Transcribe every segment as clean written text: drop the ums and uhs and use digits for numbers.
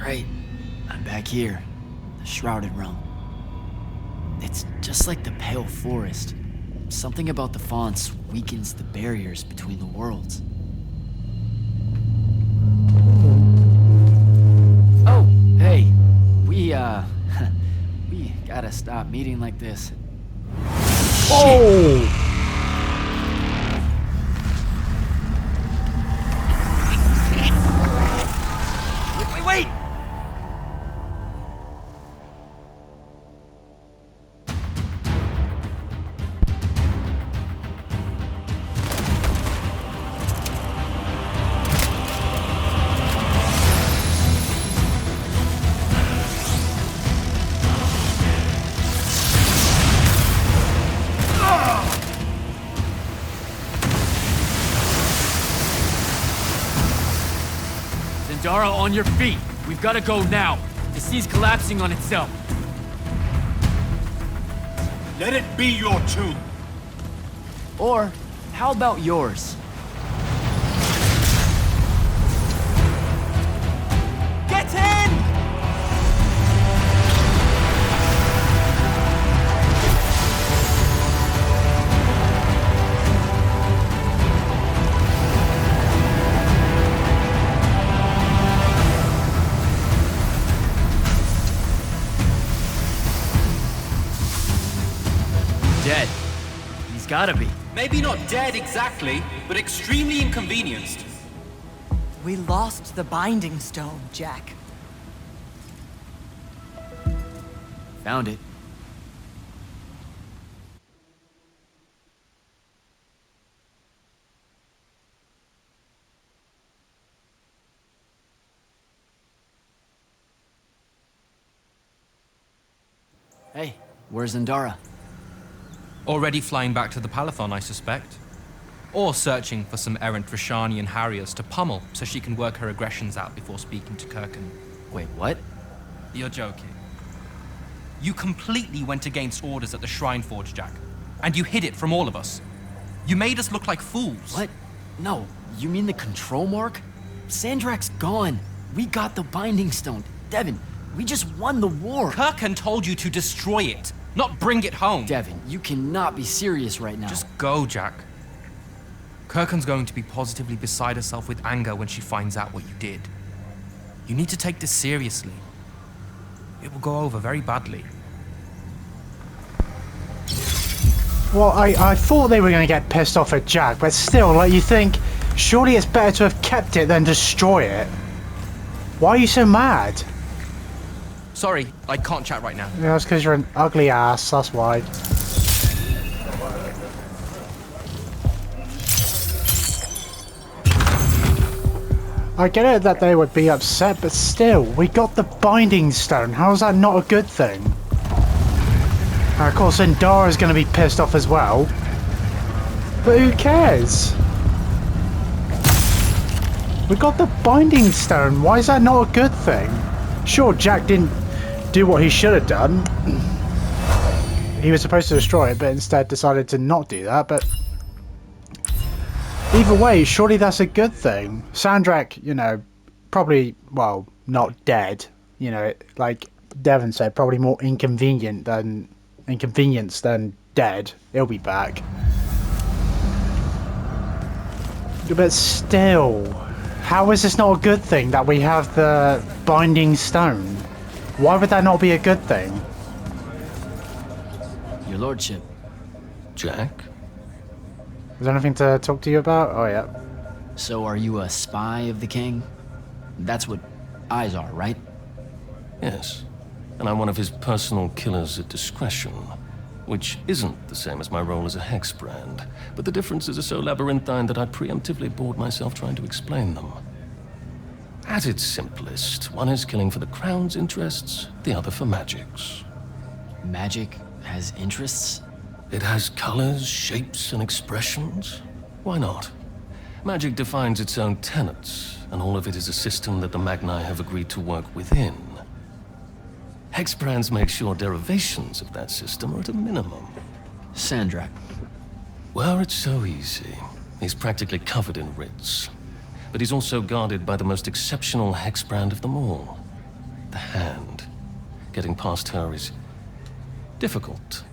Great. I'm back here, the Shrouded Realm. It's just like the Pale Forest. Something about the fonts weakens the barriers between the worlds. Oh, hey. We gotta stop meeting like this. Oh! Wait! Zendara, on your feet! We've gotta go now! The sea's collapsing on itself! Let it be your tomb! Or, how about yours? Get in! Dead. He's gotta be. Maybe not dead exactly, but extremely inconvenienced. We lost the Binding Stone, Jack. Found it. Hey, where's Zendara? Already flying back to the Palathon, I suspect. Or searching for some errant Rashanian Harriers to pummel so she can work her aggressions out before speaking to Kirkan. Wait, what? You're joking. You completely went against orders at the Shrine Forge, Jack. And you hid it from all of us. You made us look like fools. What? No, you mean the control mark? Sandrak's gone. We got the Binding Stone. Devin, we just won the war. Kirkan told you to destroy it, not bring it home. Devin, you cannot be serious right now. Just go, Jack. Kirkan's going to be positively beside herself with anger when she finds out what you did. You need to take this seriously. It will go over very badly. Well, I thought they were going to get pissed off at Jack, but still, like, you think, surely it's better to have kept it than destroy it. Why are you so mad? Sorry, I can't chat right now. Yeah, that's because you're an ugly ass, that's why. I get it that they would be upset, but still, we got the Binding Stone. How is that not a good thing? And of course, Zendara's going to be pissed off as well. But who cares? We got the Binding Stone. Why is that not a good thing? Sure, Jack didn't do what he should have done. He was supposed to destroy it, but instead decided to not do that, but... either way, surely that's a good thing. Sandrak, you know, probably, well, not dead. You know, like Devin said, probably more inconvenienced than dead. He'll be back. But still, how is this not a good thing that we have the Binding Stone? Why would that not be a good thing? Your lordship. Jack? Is there anything to talk to you about? Oh, yeah. So are you a spy of the king? That's what eyes are, right? Yes. And I'm one of his personal killers at discretion, which isn't the same as my role as a hexbrand, but the differences are so labyrinthine that I preemptively bored myself trying to explain them. At its simplest, one is killing for the crown's interests, the other for magic's. Magic has interests? It has colors, shapes, and expressions. Why not? Magic defines its own tenets, and all of it is a system that the Magni have agreed to work within. Hexbrands make sure derivations of that system are at a minimum. Sandrak. Well, it's so easy. He's practically covered in writs. But he's also guarded by the most exceptional hexbrand of them all, the hand. Getting past her is difficult.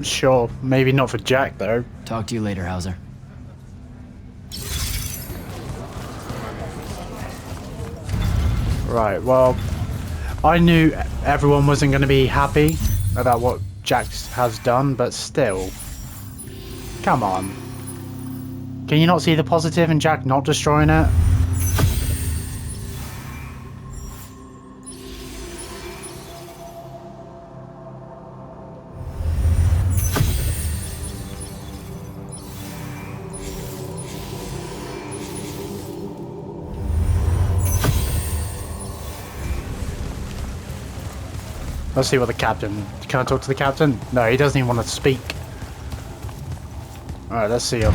Sure, maybe not for Jack though. Talk to you later, Hauser. Right, well, I knew everyone wasn't going to be happy about what Jack has done, but still. Come on. Can you not see the positive in Jack not destroying it? Let's see what the captain... Can I talk to the captain? No, he doesn't even want to speak. Alright, let's see him.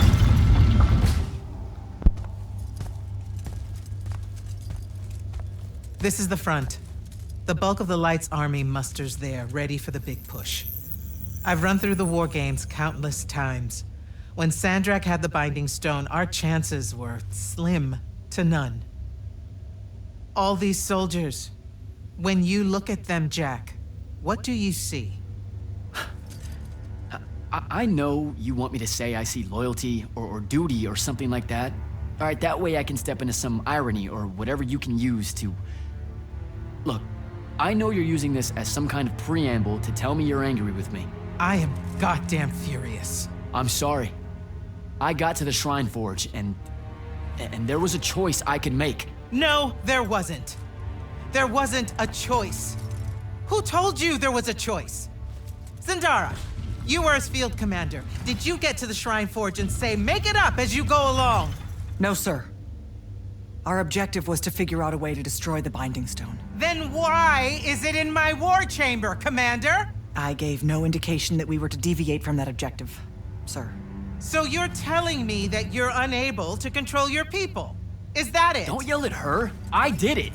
This is the front. The bulk of the Light's army musters there, ready for the big push. I've run through the war games countless times. When Sandrak had the Binding Stone, our chances were slim to none. All these soldiers, when you look at them, Jack, what do you see? I know you want me to say I see loyalty or duty or something like that. All right, that way I can step into some irony or whatever you can use to... Look, I know you're using this as some kind of preamble to tell me you're angry with me. I am goddamn furious. I'm sorry. I got to the Shrine Forge and there was a choice I could make. No, there wasn't. There wasn't a choice. Who told you there was a choice? Zendara, you were as field commander. Did you get to the Shrine Forge and say, make it up as you go along? No, sir. Our objective was to figure out a way to destroy the Binding Stone. Then why is it in my war chamber, Commander? I gave no indication that we were to deviate from that objective, sir. So you're telling me that you're unable to control your people? Is that it? Don't yell at her. I did it.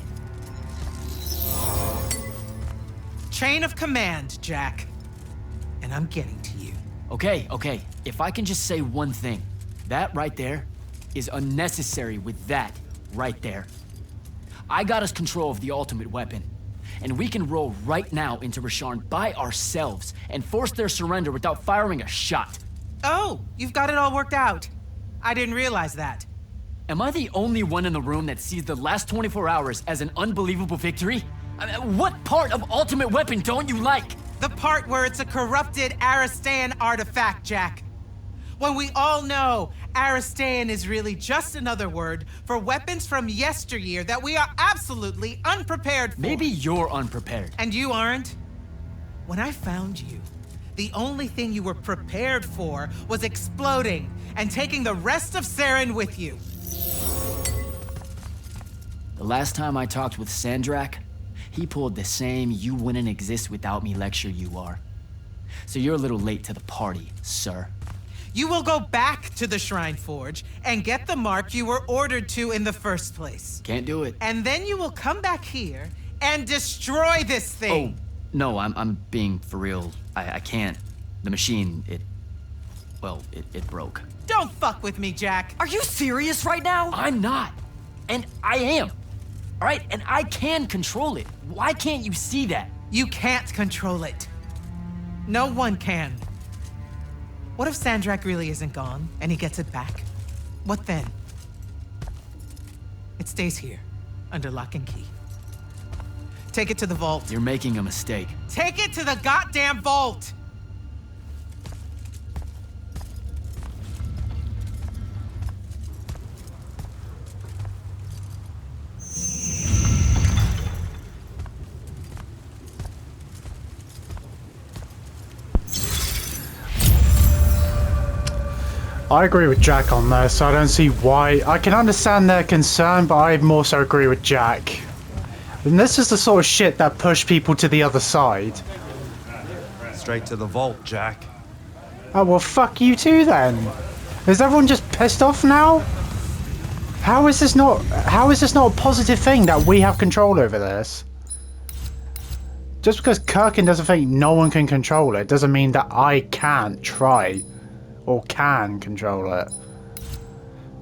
Chain of command, Jack. And I'm getting to you. Okay. If I can just say one thing. That right there is unnecessary with that right there. I got us control of the ultimate weapon. And we can roll right now into Rasharn by ourselves and force their surrender without firing a shot. Oh, you've got it all worked out. I didn't realize that. Am I the only one in the room that sees the last 24 hours as an unbelievable victory? I mean, what part of Ultimate Weapon don't you like? The part where it's a corrupted Aristean artifact, Jack. When we all know Aristean is really just another word for weapons from yesteryear that we are absolutely unprepared for. Maybe you're unprepared. And you aren't? When I found you, the only thing you were prepared for was exploding and taking the rest of Saren with you. The last time I talked with Sandrak, he pulled the same "you wouldn't exist without me" lecture you are. So you're a little late to the party, sir. You will go back to the Shrine Forge and get the mark you were ordered to in the first place. Can't do it. And then you will come back here and destroy this thing. Oh, no, I'm being for real. I can't. The machine, it broke. Don't fuck with me, Jack. Are you serious right now? I'm not. And I am. All right, and I can control it. Why can't you see that? You can't control it. No one can. What if Sandrak really isn't gone and he gets it back? What then? It stays here, under lock and key. Take it to the vault. You're making a mistake. Take it to the goddamn vault! I agree with Jack on this. I don't see why. I can understand their concern, but I more so agree with Jack. And this is the sort of shit that pushed people to the other side. Straight to the vault, Jack. Oh, well, fuck you too then. Is everyone just pissed off now? How is this not a positive thing that we have control over this? Just because Kirkin doesn't think no one can control it doesn't mean that I can't try or can control it.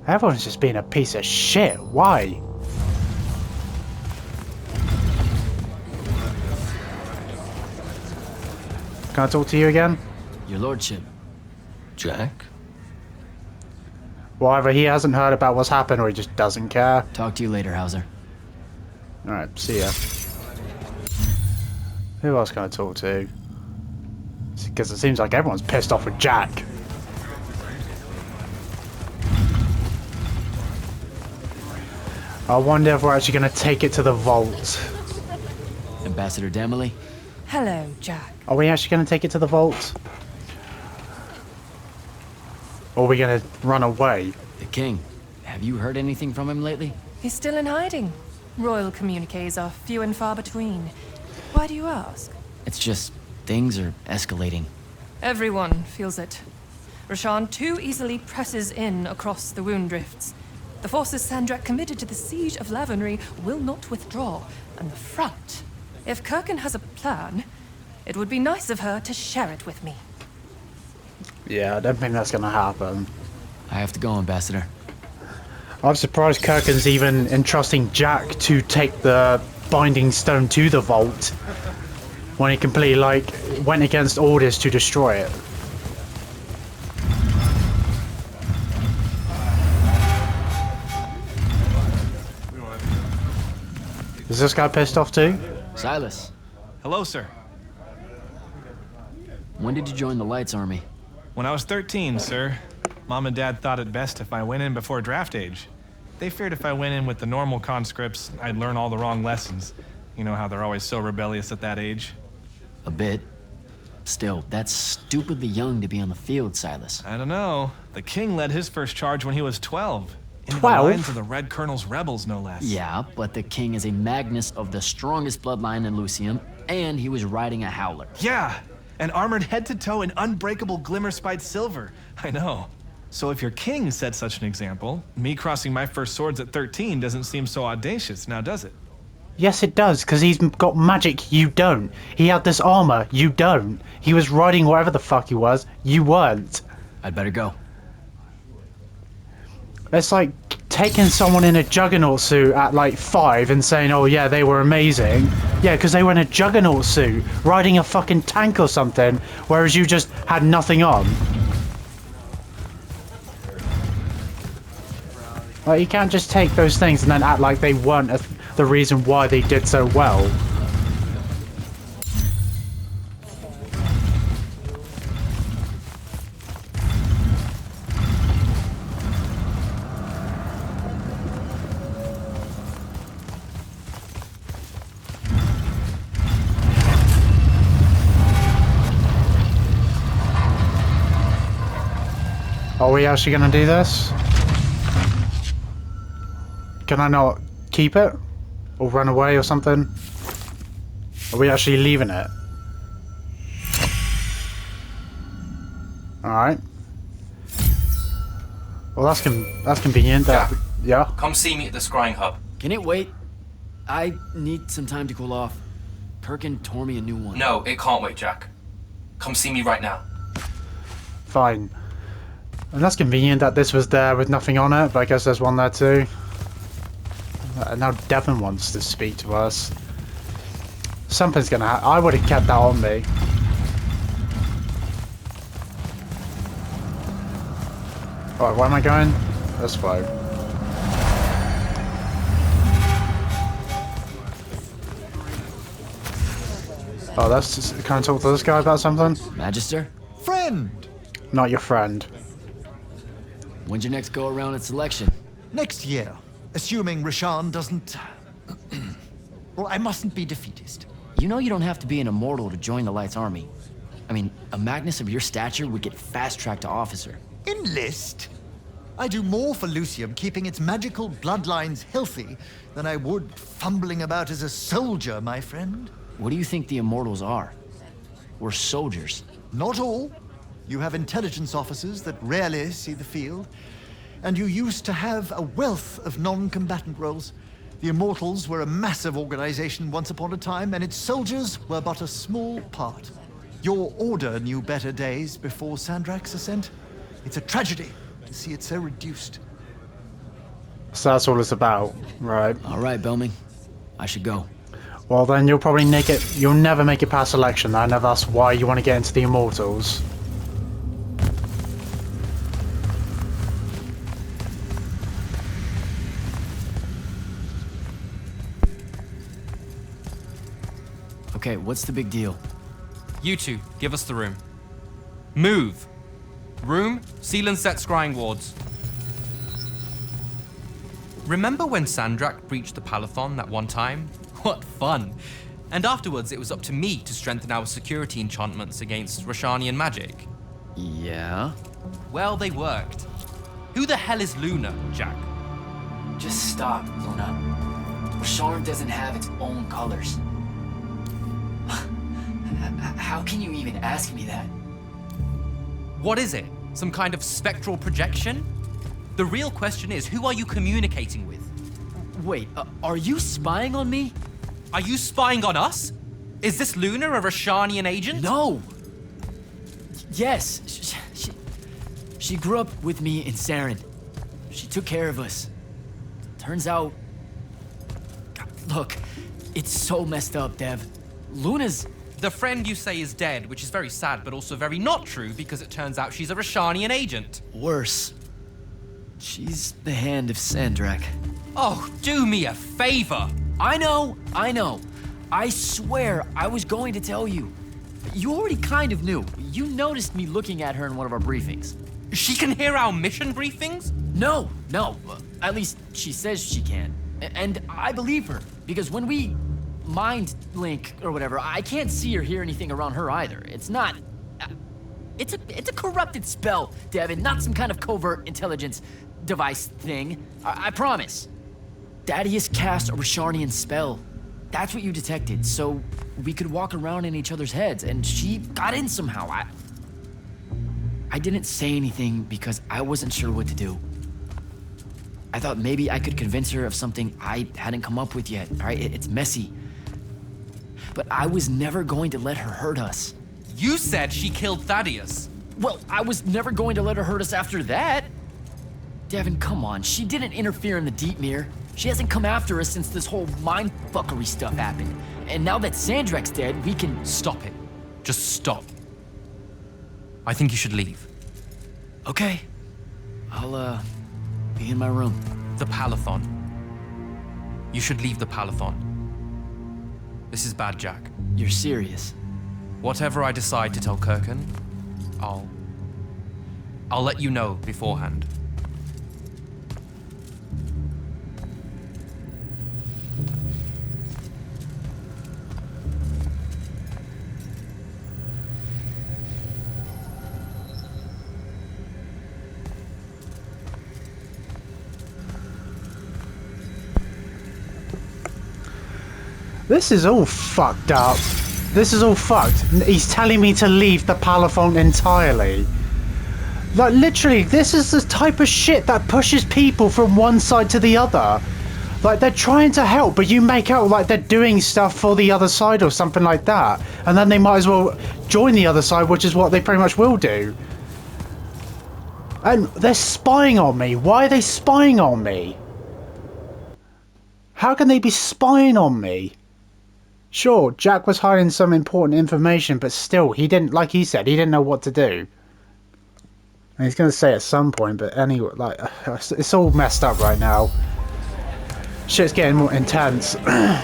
Everyone's just being a piece of shit. Why? Can I talk to you again? Your lordship. Jack? Well, either he hasn't heard about what's happened or he just doesn't care. Talk to you later, Hauser. Alright, see ya. Who else can I talk to? Because it seems like everyone's pissed off with Jack. I wonder if we're actually going to take it to the vault. Ambassador Damley? Hello, Jack. Are we actually going to take it to the vault? Or are we going to run away? The king. Have you heard anything from him lately? He's still in hiding. Royal communiques are few and far between. Why do you ask? It's just, things are escalating. Everyone feels it. Rashan too easily presses in across the wound drifts. The forces Sandrak committed to the siege of Lavenry will not withdraw, and the front. If Kirkin has a plan, it would be nice of her to share it with me. Yeah, I don't think that's going to happen. I have to go, Ambassador. I'm surprised Kirkin's even entrusting Jack to take the binding stone to the vault when he completely, like, went against orders to destroy it. Is this guy pissed off too? Silas, Hello, sir. when did you join the Lights Army? When I was 13, sir, Mom and Dad thought it best if I went in before draft age. They feared if I went in with the normal conscripts, I'd learn all the wrong lessons. You know how they're always so rebellious at that age. A bit. Still, that's stupidly young to be on the field, Silas. I don't know. The king led his first charge when he was 12. In 12? the lines of the Red Colonel's rebels, no less. Yeah, but the king is a Magnus of the strongest bloodline in Lucium, and he was riding a howler. Yeah, and armored head to toe in unbreakable glimmer-spiked silver. I know. So if your king set such an example, me crossing my first swords at 13 doesn't seem so audacious, now does it? Yes, it does, because he's got magic, you don't. He had this armor, you don't. He was riding whatever the fuck he was, you weren't. I'd better go. It's like taking someone in a Juggernaut suit at like 5 and saying, oh yeah, they were amazing. Yeah, because they were in a Juggernaut suit, riding a fucking tank or something, whereas you just had nothing on. Like, you can't just take those things and then act like they weren't the reason why they did so well. Are we actually going to do this? Can I not keep it? Or run away or something? Are we actually leaving it? Alright. Well, that's convenient. That, yeah? Come see me at the scrying hub. Can it wait? I need some time to cool off. Kirkin tore me a new one. No, it can't wait, Jack. Come see me right now. Fine. And that's convenient that this was there with nothing on it, but I guess there's one there too. Now Devon wants to speak to us. Something's gonna happen. I would have kept that on me. Alright, where am I going? This way. Oh, that's just, can I talk to this guy about something? Magister? Friend! Not your friend. When's your next go around at selection? Next year, assuming Rashan doesn't... Well, I mustn't be defeatist. You know you don't have to be an immortal to join the Lights Army. I mean, a Magnus of your stature would get fast-tracked to officer. Enlist? I do more for Lucium keeping its magical bloodlines healthy than I would fumbling about as a soldier, my friend. What do you think the Immortals are? We're soldiers. Not all. You have intelligence officers that rarely see the field. And you used to have a wealth of non-combatant roles. The Immortals were a massive organization once upon a time, and its soldiers were but a small part. Your order knew better days before Sandrak's ascent. It's a tragedy to see it so reduced. So that's all it's about, right? All right, Belming. I should go. Well, then you'll probably you'll never make it past selection then, if that's why you want to get into the Immortals. Okay, what's the big deal? You two, give us the room. Move! Room, seal and set scrying wards. Remember when Sandrak breached the Palathon that one time? What fun! And afterwards, it was up to me to strengthen our security enchantments against Roshanian magic. Yeah? Well, they worked. Who the hell is Luna, Jack? Just stop, Luna. Charm doesn't have its own colors. How can you even ask me that? What is it? Some kind of spectral projection? The real question is, who are you communicating with? Wait, are you spying on me? Are you spying on us? Is this Luna a Roshanian agent? No! Yes, she grew up with me in Saren. She took care of us. Turns out... God, look, it's so messed up, Dev. Luna's... The friend you say is dead, which is very sad, but also very not true, because it turns out she's a Roshanian agent. Worse. She's the hand of Sandrak. Oh, do me a favor! I know. I swear I was going to tell you. You already kind of knew. You noticed me looking at her in one of our briefings. She can hear our mission briefings? No. At least she says she can. And I believe her, because when we mind link or whatever, I can't see or hear anything around her either. It's not... It's a corrupted spell, Devin, not some kind of covert intelligence device thing. I promise. Thaddeus cast a Rosharnian spell. That's what you detected, so we could walk around in each other's heads, and she got in somehow. I didn't say anything because I wasn't sure what to do. I thought maybe I could convince her of something I hadn't come up with yet, all right? It's messy. But I was never going to let her hurt us. You said she killed Thaddeus. Well, I was never going to let her hurt us after that. Devin, come on. She didn't interfere in the Deep Mirror. She hasn't come after us since this whole mindfuckery stuff happened. And now that Sandrak's dead, we can... Stop it. Just stop. I think you should leave. Okay. I'll, be in my room. The Palathon. You should leave the Palathon. This is bad, Jack. You're serious? Whatever I decide to tell Kirkan, I'll let you know beforehand. This is all fucked up. This is all fucked. He's telling me to leave the Palathon entirely. Like, literally, this is the type of shit that pushes people from one side to the other. Like, they're trying to help, but you make out like they're doing stuff for the other side or something like that. And then they might as well join the other side, which is what they pretty much will do. And they're spying on me. Why are they spying on me? How can they be spying on me? Sure, Jack was hiding some important information, but still, he didn't, like he said, he didn't know what to do. And he's going to say at some point, but anyway, like, it's all messed up right now. Shit's getting more intense. I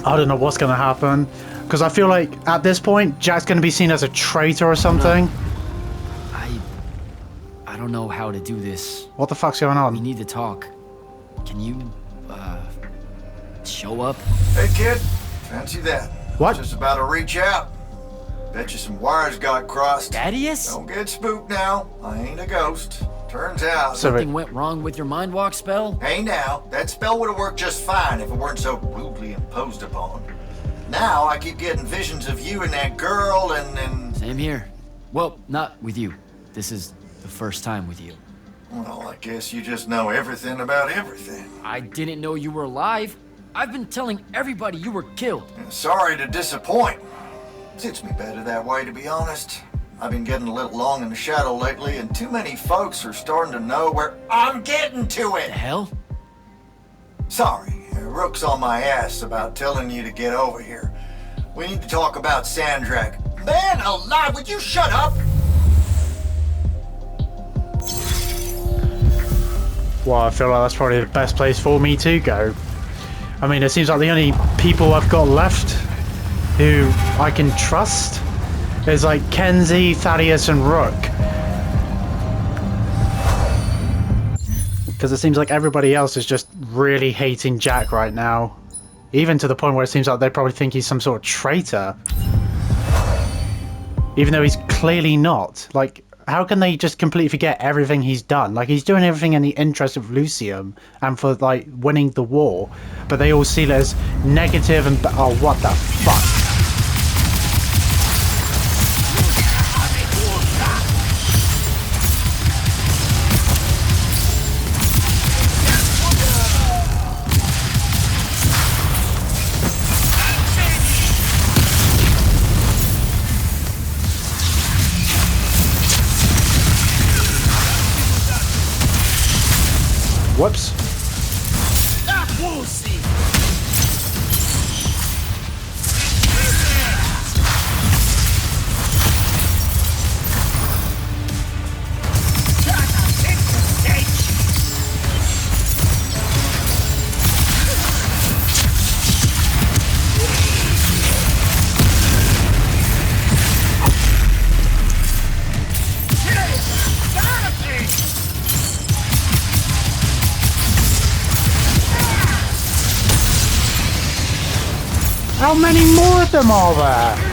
don't know what's going to happen, because I feel like, at this point, Jack's going to be seen as a traitor or something. I don't know how to do this. What the fuck's going on? We need to talk. Can you, show up? Hey, kid. Fancy that. What? Just about to reach out. Bet you some wires got crossed. Thaddeus? Don't get spooked now. I ain't a ghost. Turns out... Something went wrong with your mind walk spell? Hey now, that spell would have worked just fine if it weren't so rudely imposed upon. Now I keep getting visions of you and that girl and... Same here. Well, not with you. This is the first time with you. Well, I guess you just know everything about everything. I didn't know you were alive. I've been telling everybody you were killed. Sorry to disappoint. Suits me better that way, to be honest. I've been getting a little long in the shadow lately, and too many folks are starting to know where I'm getting to it. The hell? Sorry, Rook's on my ass about telling you to get over here. We need to talk about Sandrak. Man alive, would you shut up? Well, I feel like that's probably the best place for me to go. I mean, it seems like the only people I've got left who I can trust is like Kenzie, Thaddeus, and Rook. Because it seems like everybody else is just really hating Jack right now. Even to the point where it seems like they probably think he's some sort of traitor. Even though he's clearly not. Like, how can they just completely forget everything he's done? Like, he's doing everything in the interest of Lucium and for, like, winning the war. But they all see it as negative and... Oh, what the fuck? Whoops. How many more of them are there?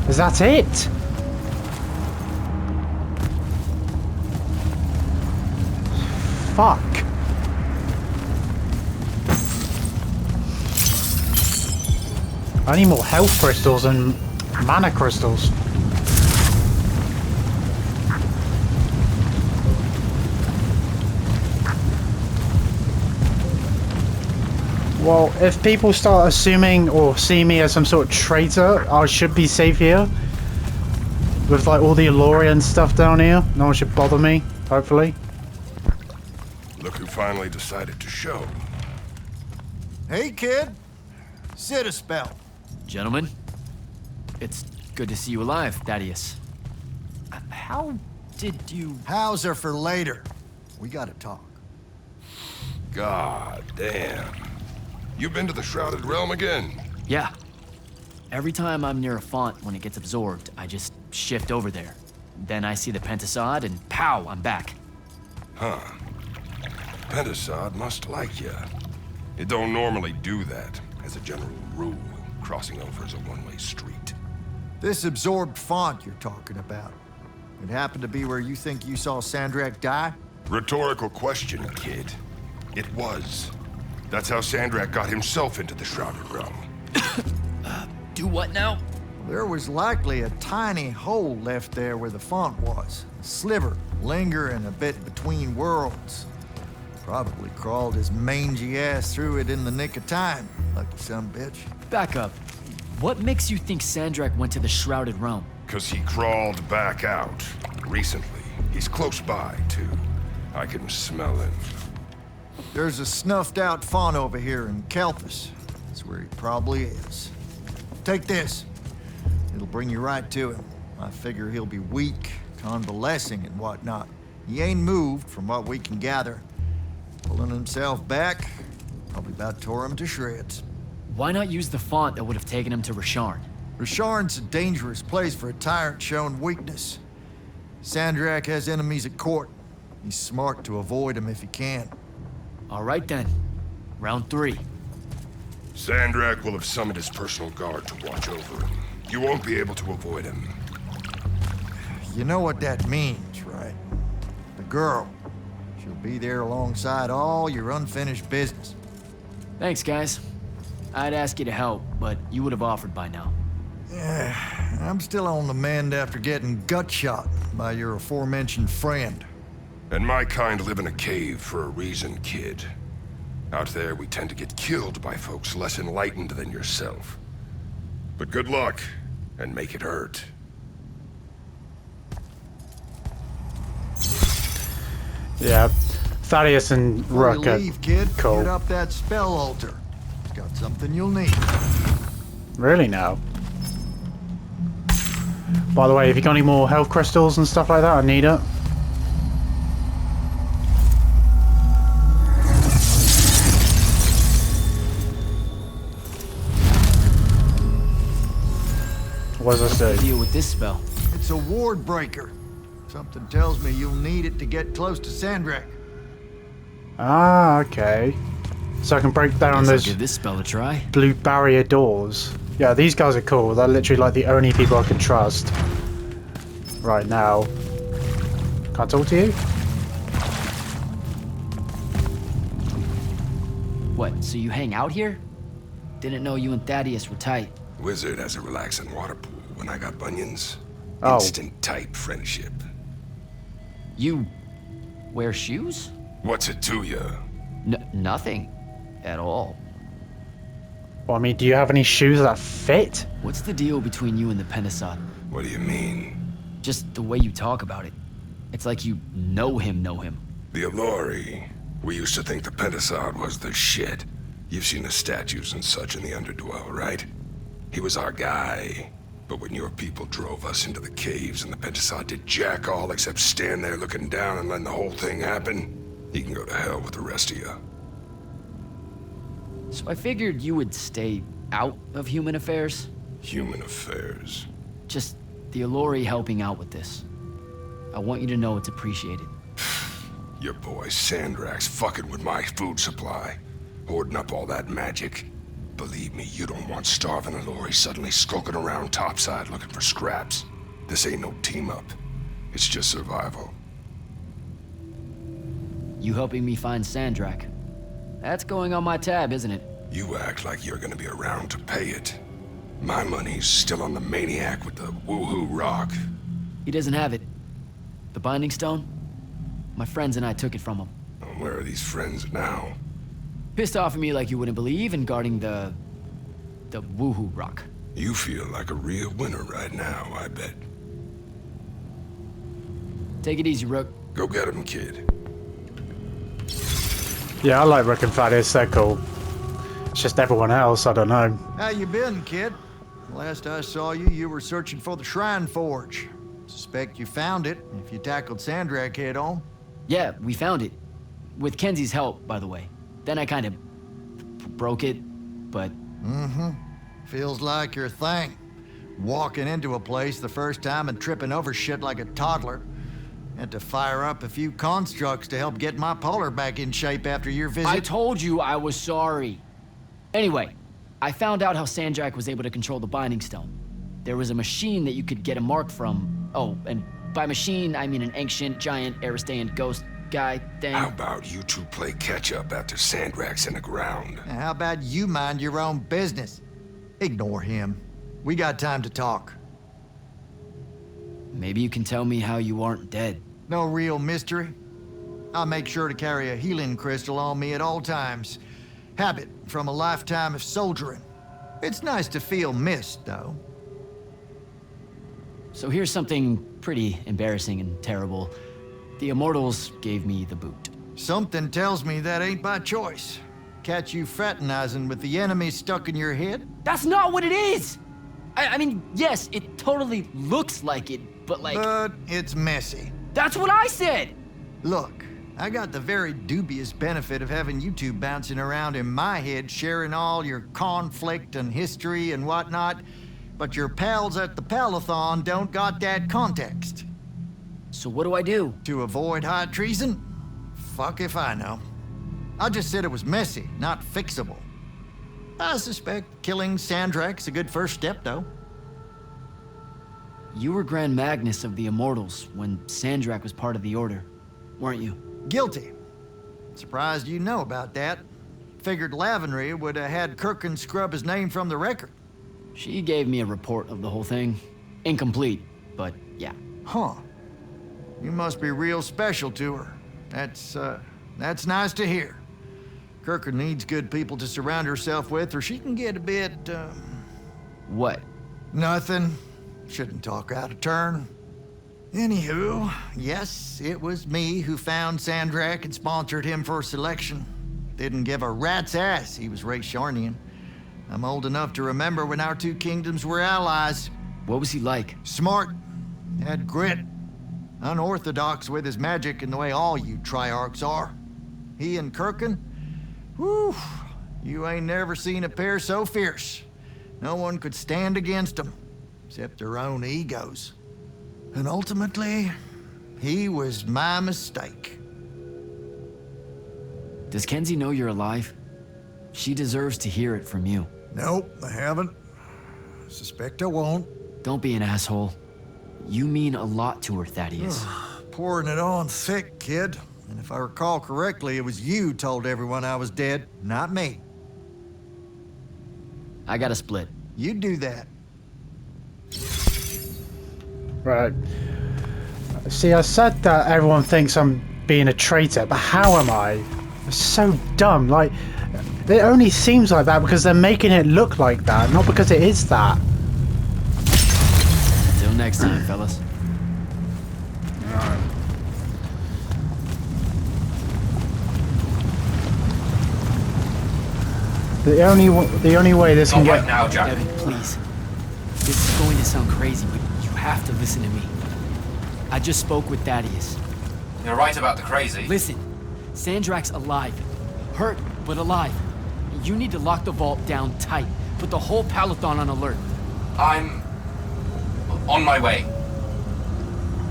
Is that it? Fuck. I need more health crystals and mana crystals. Well, if people start assuming or see me as some sort of traitor, I should be safe here. With like all the Elorian stuff down here. No one should bother me, hopefully. Look who finally decided to show. Hey, kid. Sit a spell. Gentlemen, it's good to see you alive, Thaddeus. How did you... How's are for later. We gotta talk. God damn. You been to the Shrouded Realm again? Yeah. Every time I'm near a font when it gets absorbed, I just shift over there. Then I see the Pentasod and pow, I'm back. Huh. Pentasod must like ya. It don't normally do that, as a general rule. Crossing over is a one-way street. This absorbed font you're talking about. It happened to be where you think you saw Sandrak die? Rhetorical question, kid. It was. That's how Sandrak got himself into the Shrouded Realm. Do what now? There was likely a tiny hole left there where the font was. A sliver, lingering a bit between worlds. Probably crawled his mangy ass through it in the nick of time. Lucky son bitch. Back up. What makes you think Sandrak went to the Shrouded Realm? 'Cause he crawled back out. Recently. He's close by, too. I can smell him. There's a snuffed out font over here in Kelthus. That's where he probably is. Take this. It'll bring you right to him. I figure he'll be weak, convalescing and whatnot. He ain't moved from what we can gather. Pulling himself back, probably about tore him to shreds. Why not use the font that would have taken him to Rasharn? Rasharn's a dangerous place for a tyrant showing weakness. Sandrak has enemies at court. He's smart to avoid them if he can. All right then. Round 3. Sandrak will have summoned his personal guard to watch over him. You won't be able to avoid him. You know what that means, right? The girl. She'll be there alongside all your unfinished business. Thanks, guys. I'd ask you to help, but you would have offered by now. Yeah, I'm still on the mend after getting gut shot by your aforementioned friend. And my kind live in a cave for a reason, kid. Out there, we tend to get killed by folks less enlightened than yourself. But good luck, and make it hurt. Yeah, Thaddeus and Before Rook you are leave, kid, cool. get up that spell altar. It's got something you'll need. Really now? By the way, have you got any more health crystals and stuff like that? I need it. What does this do? Deal with this spell. It's a ward breaker. Something tells me you'll need it to get close to Sandrak. Ah, okay. So I can break down Guess I'll those give this spell a try. blue barrier doors. Yeah, these guys are cool. They're literally like the only people I can trust right now. Can I talk to you? What, so you hang out here? Didn't know you and Thaddeus were tight. Wizard has a relaxing water pool when I got bunions. Oh. Instant type friendship. You wear shoes? What's it to you? Nothing. At all. Well, I mean, do you have any shoes that fit? What's the deal between you and the Pentasod? What do you mean? Just the way you talk about it. It's like you know him. The Allori. We used to think the Pentasod was the shit. You've seen the statues and such in the Underdwell, right? He was our guy. But when your people drove us into the caves and the Pentasod did jack all except stand there looking down and letting the whole thing happen, he can go to hell with the rest of you. So I figured you would stay out of human affairs. Human affairs. Just the Allori helping out with this. I want you to know it's appreciated. Your boy Sandrak's fucking with my food supply. Hoarding up all that magic. Believe me, you don't want starving Allori suddenly skulking around topside looking for scraps. This ain't no team-up. It's just survival. You helping me find Sandrak. That's going on my tab, isn't it? You act like you're gonna be around to pay it. My money's still on the maniac with the woohoo rock. He doesn't have it. The Binding Stone? My friends and I took it from him. Where are these friends now? Pissed off at me like you wouldn't believe and guarding the woohoo rock. You feel like a real winner right now, I bet. Take it easy, Rook. Go get him, kid. Yeah, I like Rook and Thaddeus. They're cool. It's just everyone else, I don't know. How you been, kid? Last I saw you, you were searching for the Shrine Forge. Suspect you found it, if you tackled Sandrak head on. Yeah, we found it. With Kenzie's help, by the way. Then I kind of broke it, but... Mm-hmm. Feels like your thing. Walking into a place the first time and tripping over shit like a toddler. Had to fire up a few constructs to help get my polar back in shape after your visit. I told you I was sorry. Anyway, I found out how Sandrak was able to control the Binding Stone. There was a machine that you could get a mark from. Oh, and by machine, I mean an ancient, giant, Aristean ghost guy thing. How about you two play catch-up after Sandrak's in the ground? How about you mind your own business? Ignore him. We got time to talk. Maybe you can tell me how you aren't dead. No real mystery. I'll make sure to carry a healing crystal on me at all times. Habit from a lifetime of soldiering. It's nice to feel missed, though. So here's something pretty embarrassing and terrible. The Immortals gave me the boot. Something tells me that ain't by choice. Catch you fraternizing with the enemy stuck in your head? That's not what it is! I mean, yes, it totally looks like it, but like... But it's messy. That's what I said! Look, I got the very dubious benefit of having you two bouncing around in my head, sharing all your conflict and history and whatnot, but your pals at the Palathon don't got that context. So what do I do? To avoid high treason? Fuck if I know. I just said it was messy, not fixable. I suspect killing Sandrak's a good first step, though. You were Grand Magnus of the Immortals when Sandrak was part of the Order, weren't you? Guilty. Surprised you know about that. Figured Lavenry would have had Kirkin scrub his name from the record. She gave me a report of the whole thing. Incomplete, but yeah. Huh. You must be real special to her. That's nice to hear. Kirkin needs good people to surround herself with, or she can get a bit, What? Nothing. Shouldn't talk out of turn. Anywho, yes, it was me who found Sandrak and sponsored him for selection. Didn't give a rat's ass he was Raysharnian. I'm old enough to remember when our two kingdoms were allies. What was he like? Smart. Had grit. Unorthodox with his magic in the way all you Triarchs are. He and Kirkin, whew, you ain't never seen a pair so fierce. No one could stand against them, except their own egos. And ultimately, he was my mistake. Does Kenzie know you're alive? She deserves to hear it from you. Nope, I haven't. Suspect I won't. Don't be an asshole. You mean a lot to her, Thaddeus. Pouring it on thick, kid. And if I recall correctly, it was you told everyone I was dead, not me. I gotta split. You do that. Right. See, I said that everyone thinks I'm being a traitor, but how am I? It's so dumb. Like, it only seems like that because they're making it look like that, not because it is that. Till next time, fellas. The only way this can get... now, Jack. Devin, please. This is going to sound crazy, but you have to listen to me. I just spoke with Thaddeus. You're right about the crazy. Listen, Sandrak's alive. Hurt, but alive. You need to lock the vault down tight. Put the whole Palathon on alert. I'm on my way.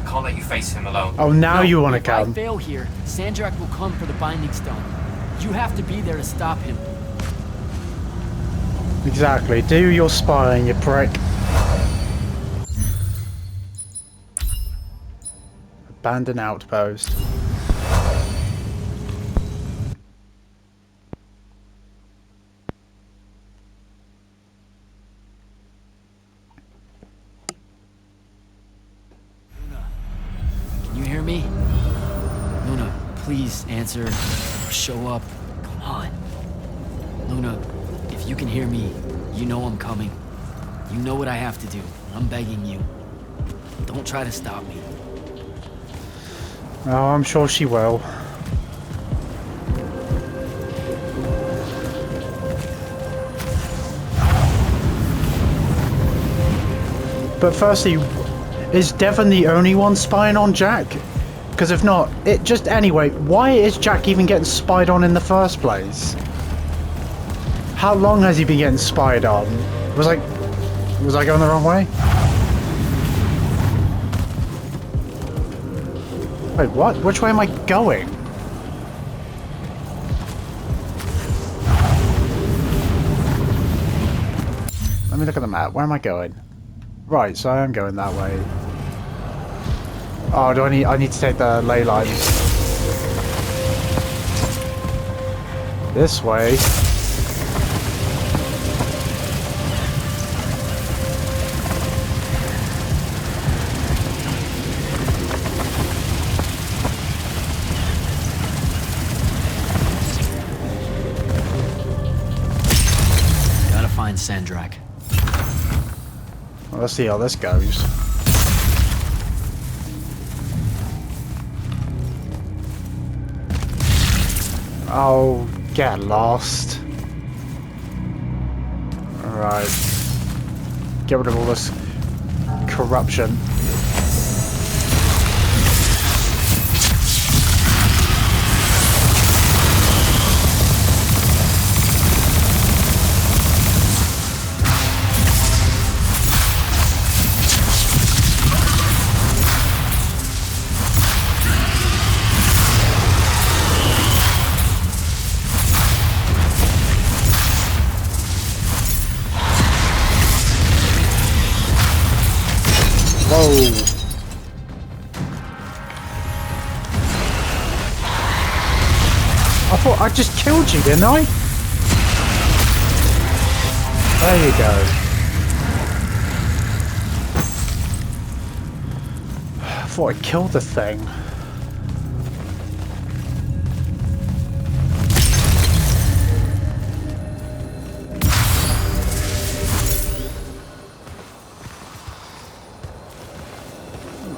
Can't let you face him alone. Oh, now you want to If I come. fail here, Sandrak will come for the Binding Stone. You have to be there to stop him. Exactly. Do your spying, you prick. Abandoned outpost. Can you hear me? Luna, please answer. Show up. Come on. Luna, if you can hear me, you know I'm coming. You know what I have to do. I'm begging you. Don't try to stop me. Oh, I'm sure she will. But firstly, is Devon the only one spying on Jack? Because if not, anyway, why is Jack even getting spied on in the first place? How long has he been getting spied on? Was I going the wrong way? Wait, what? Which way am I going? Let me look at the map. Where am I going? Right, so I am going that way. Oh, I need to take the ley lines. This way. Sandrak. Well, let's see how this goes. Oh, get lost. Alright. Get rid of all this corruption. thought I just killed you, didn't I? There you go. I thought I killed the thing.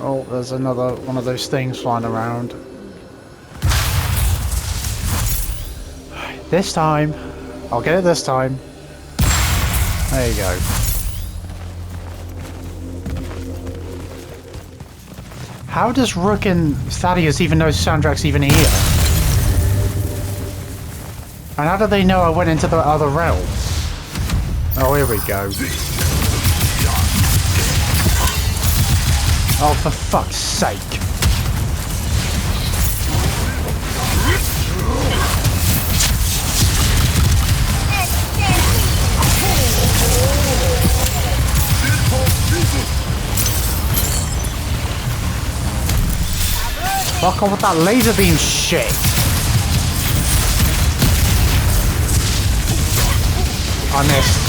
Oh, there's another one of those things flying around. This time. I'll get it this time. There you go. How does Rook and Thaddeus even know Sandrak's even here? And how do they know I went into the other realm? Oh, here we go. Oh, for fuck's sake. Fuck off with that laser beam shit. I missed.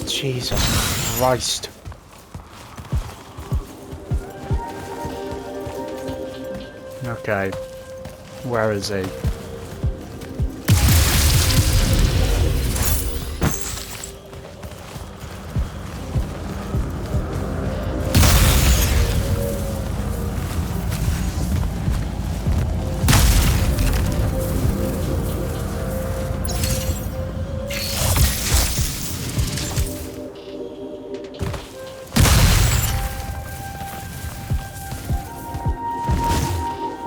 Jesus Christ. Okay. Where is he?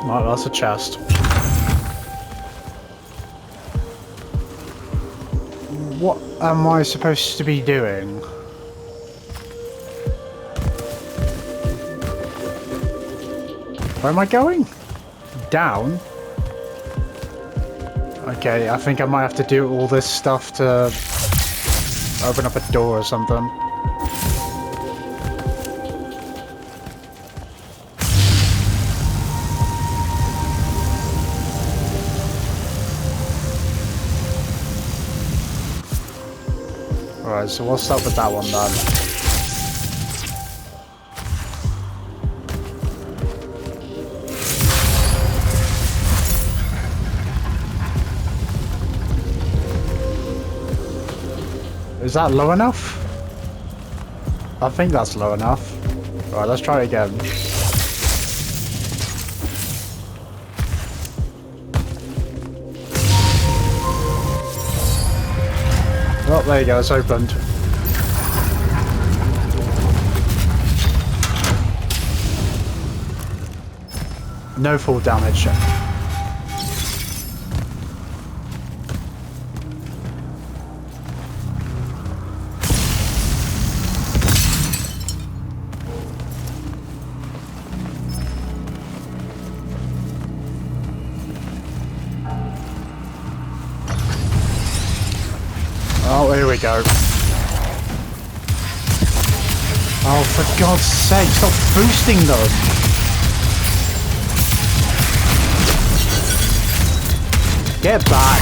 Right, that's a chest. What am I supposed to be doing? Where am I going? Down? Okay, I think I might have to do all this stuff to open up a door or something. Alright, so what's up with that one then? Is that low enough? I think that's low enough. Alright, let's try it again. Oh, there you go, it's opened. No full damage. Oh, here we go. Oh, for God's sake, stop boosting them! Get back!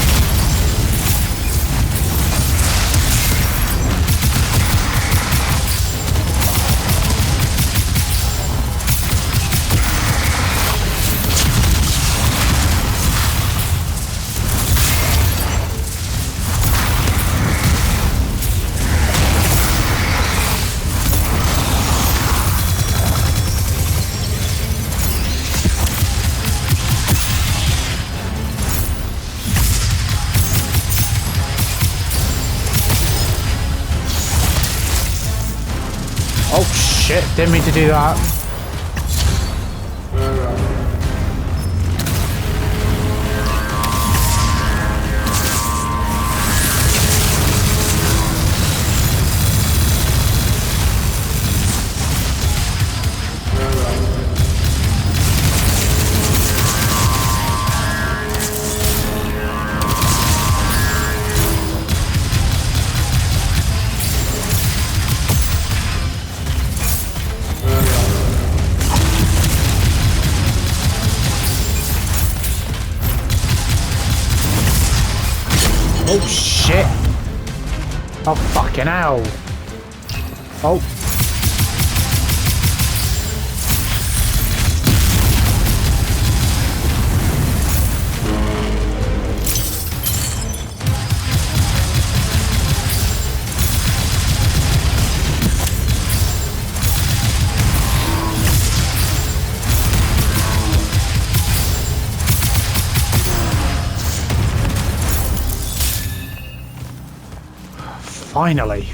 shit, didn't mean to do that. Oh shit! Oh fucking hell! Oh. Finally.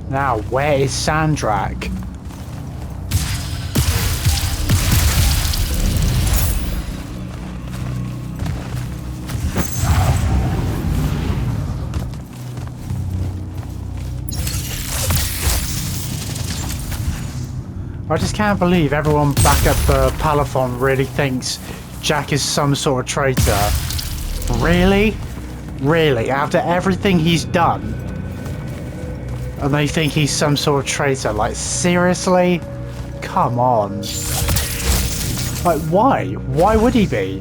Now, where is Sandrak? I just can't believe everyone back at the Palathon really thinks Jack is some sort of traitor. Really? Really? After everything he's done? And they think he's some sort of traitor? Like, seriously? Come on. Like, why? Why would he be?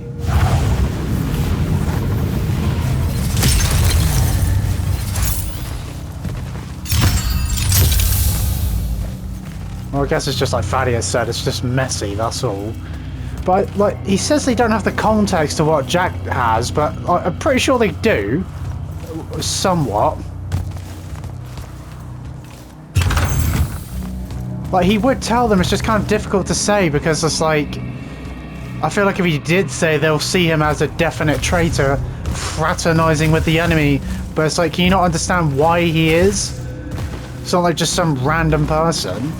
Well, I guess it's just like Thaddeus said, it's just messy, that's all. But, like, he says they don't have the context to what Jack has, but I'm pretty sure they do. Somewhat. Like, he would tell them, it's just kind of difficult to say, because it's like... I feel like if he did say, they'll see him as a definite traitor, fraternizing with the enemy, but it's like, can you not understand why he is? It's not like just some random person.